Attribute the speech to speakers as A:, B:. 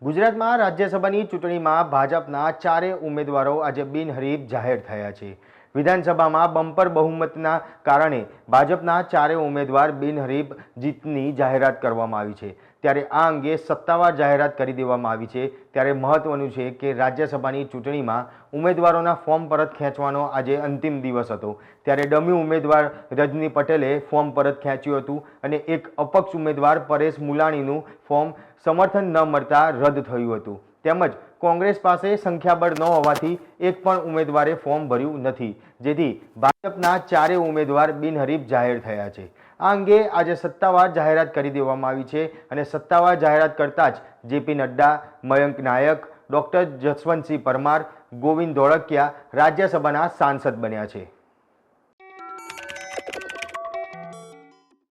A: ગુજરાતમાં રાજ્યસભાની ચૂંટણીમાં ભાજપના ચારેય ઉમેદવારો આજે બિનહરીફ જાહેર થયા છે। વિધાનસભામાં બમ્પર બહુમતના કારણે ભાજપના ચારેય ઉમેદવાર બિનહરીફ જીતની જાહેરાત કરવામાં આવી છે। ત્યારે આ અંગે સત્તાવાર જાહેરાત કરી દેવામાં આવી છે। ત્યારે મહત્વનું છે કે રાજ્યસભાની ચૂંટણીમાં ઉમેદવારોના ફોર્મ પરત ખેંચવાનો આજે અંતિમ દિવસ હતો। ત્યારે ડમી ઉમેદવાર રજની પટેલે ફોર્મ પરત ખેંચ્યું હતું અને એક અપક્ષ ઉમેદવાર પરેશ મુલાણીનું ફોર્મ સમર્થન ન મળતા રદ થયું હતું। તેમજ કોંગ્રેસ પાસે સંખ્યાબળ ન હોવાથી એક પણ ઉમેદવારે ફોર્મ ભર્યું નથી, જેથી ભાજપના ચારેય ઉમેદવાર બિનહરીફ જાહેર થયા છે। આ અંગે આજે સત્તાવાર જાહેરાત કરી દેવામાં આવી છે અને સત્તાવાર જાહેરાત કરતા જ જેપી નડ્ડા, મયંક નાયક, ડોક્ટર જસવંતસિંહ પરમાર, ગોવિંદ ધોળકિયા રાજ્યસભાના સાંસદ બન્યા છે।